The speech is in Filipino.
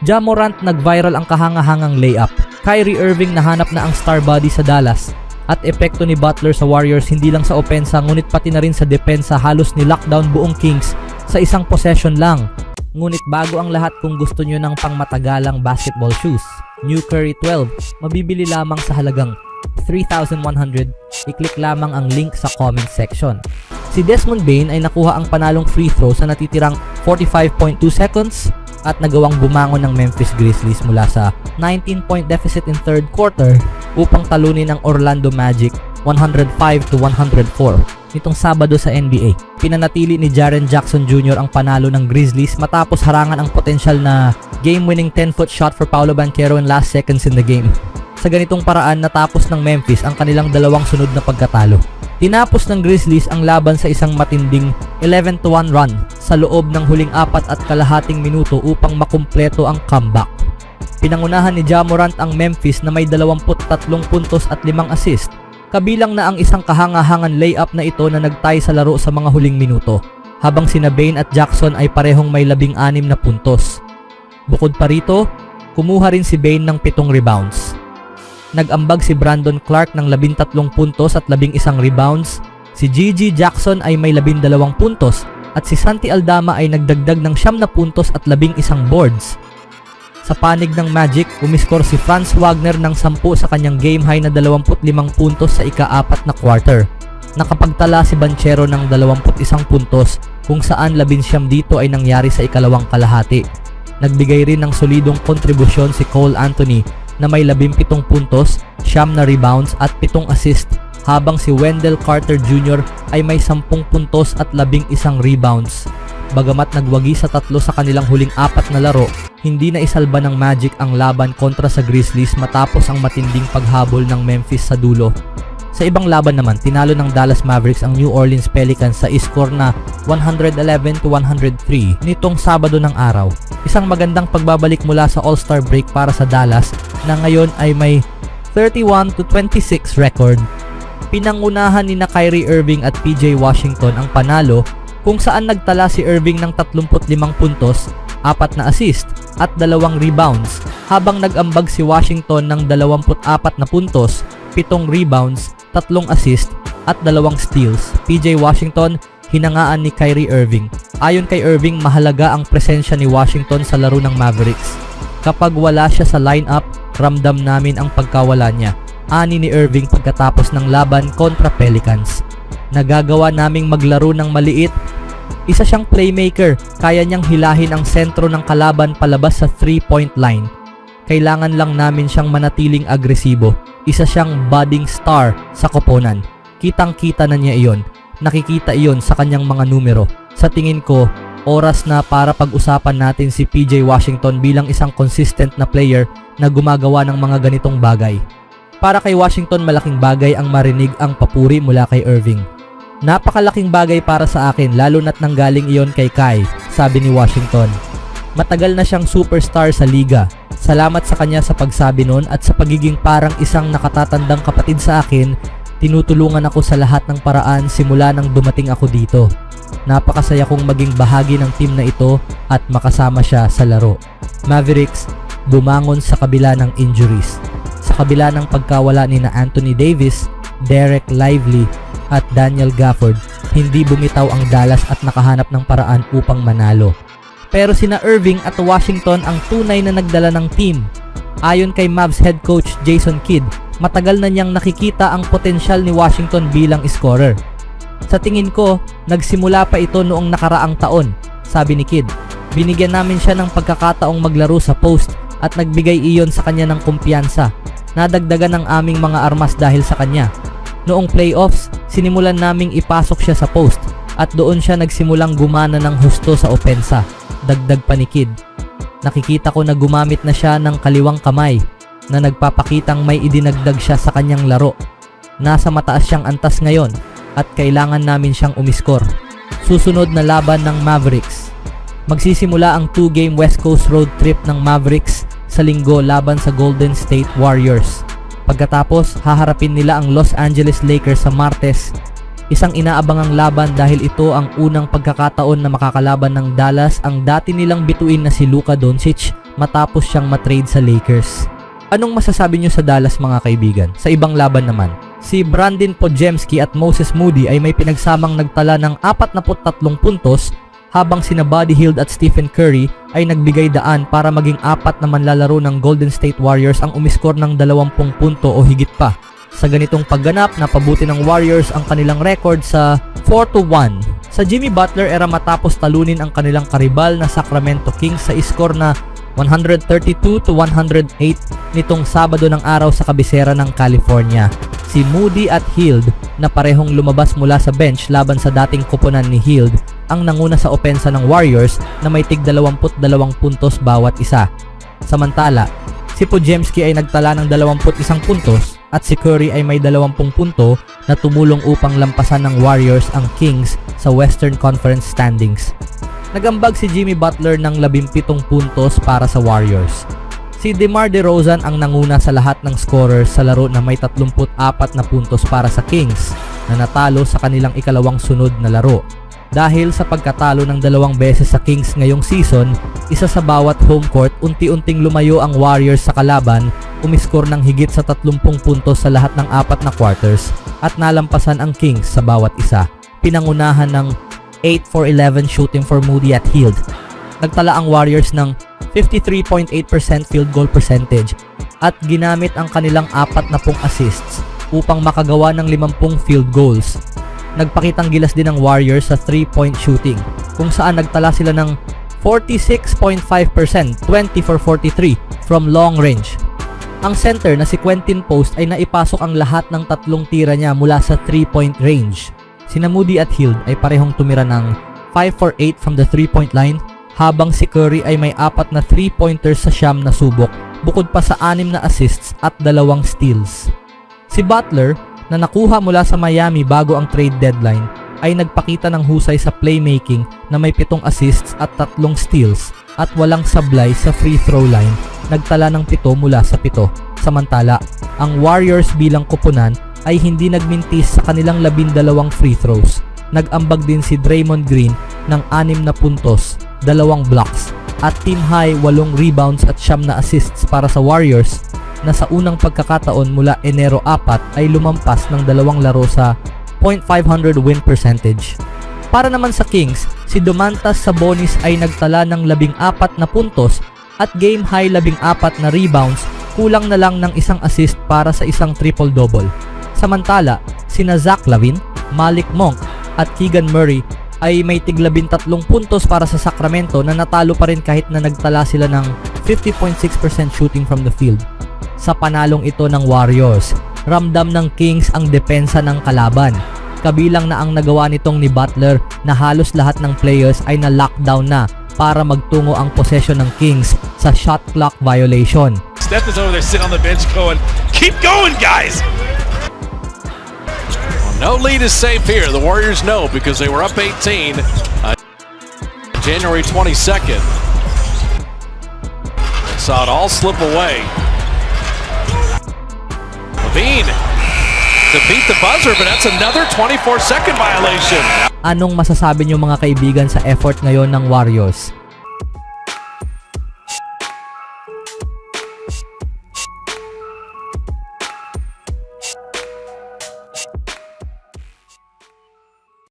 Ja Morant nag-viral ang kahangahangang layup. Kyrie Irving nahanap na ang star body sa Dallas. At epekto ni Butler sa Warriors hindi lang sa opensa ngunit pati na rin sa depensa, halos ni-lockdown buong Kings sa isang possession lang. Ngunit bago ang lahat, kung gusto nyo ng pangmatagalang basketball shoes, New Curry 12, mabibili lamang sa halagang 3,100. I-click lamang ang link sa comment section. Si Desmond Bane ay nakuha ang panalong free throw sa natitirang 45.2 seconds at nagawang bumangon ng Memphis Grizzlies mula sa 19-point deficit in third quarter upang talunin ang Orlando Magic 105-104 nitong Sabado sa NBA. Pinanatili ni Jaren Jackson Jr. ang panalo ng Grizzlies matapos harangan ang potensyal na game-winning 10-foot shot for Paolo Banchero in last seconds in the game. Sa ganitong paraan, natapos ng Memphis ang kanilang dalawang sunod na pagkatalo. Tinapos ng Grizzlies ang laban sa isang matinding 11-1 run sa loob ng huling 4.5 minuto upang makumpleto ang comeback. Pinangunahan ni Ja Morant ang Memphis na may 23 puntos at 5 assist, kabilang na ang isang kahangahangan layup na ito na nagtie sa laro sa mga huling minuto, habang sina Bane at Jackson ay parehong may 16 na puntos. Bukod pa rito, kumuha rin si Bane ng 7 rebounds. Nag-ambag si Brandon Clark ng 13 puntos at 11 rebounds. Si Gigi Jackson ay may 12 puntos at si Santi Aldama ay nagdagdag ng 9 puntos at 11 boards. Sa panig ng Magic, umiskor si Franz Wagner ng 10 sa kanyang game high na 25 puntos sa ika-4 na quarter. Nakapagtala si Banchero ng 21 puntos kung saan 11 dito ay nangyari sa ikalawang kalahati. Nagbigay rin ng solidong kontribusyon si Cole Anthony na may 17 puntos, 9 na rebounds at 7 assist, habang si Wendell Carter Jr. ay may 10 puntos at 11 rebounds. Bagamat nagwagi sa 3 sa kanilang huling 4 na laro, hindi na isalba ng Magic ang laban kontra sa Grizzlies matapos ang matinding paghabol ng Memphis sa dulo. Sa ibang laban naman, tinalo ng Dallas Mavericks ang New Orleans Pelicans sa score na 111-103 nitong Sabado ng araw. Isang magandang pagbabalik mula sa All-Star break para sa Dallas na ngayon ay may 31-26 record. Pinangunahan ni Kyrie Irving at PJ Washington ang panalo kung saan nagtala si Irving ng 35 puntos, 4 na assist at 2 rebounds, habang nag-ambag si Washington ng 24 na puntos, 7 rebounds, 3 assist at 2 steals. PJ Washington hinangaan ni Kyrie Irving. Ayon kay Irving, mahalaga ang presensya ni Washington sa laro ng Mavericks. Kapag wala siya sa lineup, ramdam namin ang pagkawala niya, ani ni Irving pagkatapos ng laban kontra Pelicans. Nagagawa naming maglaro ng maliit. Isa siyang playmaker, kaya niyang hilahin ang sentro ng kalaban palabas sa 3-point line. Kailangan lang namin siyang manatiling agresibo. Isa siyang budding star sa koponan. Kitang-kita na niya iyon. Nakikita iyon sa kanyang mga numero. Sa tingin ko, oras na para pag-usapan natin si PJ Washington bilang isang consistent na player na gumagawa ng mga ganitong bagay. Para kay Washington, malaking bagay ang marinig ang papuri mula kay Irving. Napakalaking bagay para sa akin, lalo na't nanggaling iyon kay Kai, sabi ni Washington. Matagal na siyang superstar sa liga. Salamat sa kanya sa pagsabi nun at sa pagiging parang isang nakatatandang kapatid sa akin. Tinutulungan ako sa lahat ng paraan simula nang dumating ako dito. Napakasaya kong maging bahagi ng team na ito at makasama siya sa laro. Mavericks bumangon sa kabila ng injuries. Sa kabila ng pagkawala ni na Anthony Davis, Derek Lively at Daniel Gafford, hindi bumitaw ang Dallas at nakahanap ng paraan upang manalo. Pero sina Irving at Washington ang tunay na nagdala ng team. Ayon kay Mavs head coach Jason Kidd, matagal na niyang nakikita ang potensyal ni Washington bilang scorer. Sa tingin ko, nagsimula pa ito noong nakaraang taon, sabi ni Kidd. Binigyan namin siya ng pagkakataong maglaro sa post at nagbigay iyon sa kanya ng kumpiyansa. Nadagdagan ang aming mga armas dahil sa kanya. Noong playoffs, sinimulan naming ipasok siya sa post at doon siya nagsimulang gumana ng husto sa opensa. Dagdag pa ni Kidd. Nakikita ko na gumamit na siya ng kaliwang kamay na nagpapakitang may idinagdag siya sa kanyang laro. Nasa mataas siyang antas ngayon at kailangan namin siyang umiskor. Susunod na laban ng Mavericks. Magsisimula ang 2-game West Coast road trip ng Mavericks sa linggo laban sa Golden State Warriors. Pagkatapos, haharapin nila ang Los Angeles Lakers sa Martes Isang inaabangang laban dahil ito ang unang pagkakataon na makakalaban ng Dallas ang dati nilang bituin na si Luka Doncic matapos siyang matrade sa Lakers. Anong masasabi nyo sa Dallas mga kaibigan? Sa ibang laban naman, si Brandon Podziemski at Moses Moody ay may pinagsamang nagtala ng 43 puntos habang sina Buddy Hield at Stephen Curry ay nagbigay daan para maging apat na manlalaro ng Golden State Warriors ang umiskor ng 20 punto o higit pa. Sa ganitong pagganap, napabuti ng Warriors ang kanilang record sa 4-1. Sa Jimmy Butler era matapos talunin ang kanilang karibal na Sacramento Kings sa iskor na 132-108 nitong Sabado ng araw sa kabisera ng California. Si Moody at Hield na parehong lumabas mula sa bench laban sa dating koponan ni Hield ang nanguna sa opensa ng Warriors na may tig 22 puntos bawat isa. Samantala, si Podziemski ay nagtala ng 21 puntos at si Curry ay may 20 punto na tumulong upang lampasan ng Warriors ang Kings sa Western Conference standings. Nagambag si Jimmy Butler ng 17 puntos para sa Warriors. Si DeMar DeRozan ang nanguna sa lahat ng scorers sa laro na may 34 na puntos para sa Kings na natalo sa kanilang ikalawang sunod na laro. Dahil sa pagkatalo ng 2 beses sa Kings ngayong season, isa sa bawat home court, unti-unting lumayo ang Warriors sa kalaban, umiskor ng higit sa 30 puntos sa lahat ng 4 na quarters at nalampasan ang Kings sa bawat isa. Pinangunahan ng 8 for 11 shooting for Moody at Hield. Nagtala ang Warriors ng 53.8% field goal percentage at ginamit ang kanilang 40 assists upang makagawa ng 50 field goals. Nagpakitang gilas din ng Warriors sa 3-point shooting kung saan nagtala sila ng 46.5%, 20 for 43 from long range. Ang center na si Quentin Post ay naipasok ang lahat ng 3 tira niya mula sa 3-point range. Sina Moody at Hield ay parehong tumira ng 5 for 8 from the 3-point line habang si Curry ay may 4 na 3-pointers sa siyam na subok bukod pa sa 6 na assists at 2 steals. Si Butler na nakuha mula sa Miami bago ang trade deadline ay nagpakita ng husay sa playmaking na may 7 assists at 3 steals at walang sablay sa free throw line, nagtala ng 7 mula sa 7. Samantala, ang Warriors bilang koponan ay hindi nagmintis sa kanilang 12 free throws. Nag-ambag din si Draymond Green ng 6 na puntos, 2 blocks at team high 8 rebounds at 9 na assists para sa Warriors na sa unang pagkakataon mula Enero 4 ay lumampas ng 2 laro sa .500 win percentage. Para naman sa Kings, si Domantas Sabonis ay nagtala ng 14 na puntos at game high 14 na rebounds, kulang na lang ng 1 assist para sa isang triple-double. Samantala, sina Zach LaVine, Malik Monk at Keegan Murray ay may tig 13 puntos para sa Sacramento na natalo pa rin kahit na nagtala sila ng 50.6% shooting from the field. Sa panalong ito ng Warriors, ramdam ng Kings ang depensa ng kalaban. Kabilang na ang nagawa nitong ni Butler na halos lahat ng players ay na-lockdown na para magtungo ang possession ng Kings sa shot clock violation. Steph is over there sitting on the bench going, "Keep going, guys!" No lead is safe here. The Warriors know because they were up 18 January 22nd. Saw it all slip away. LaVine to beat the buzzer, but that's another 24-second violation. Anong masasabi niyo mga kaibigan sa effort ngayon ng Warriors?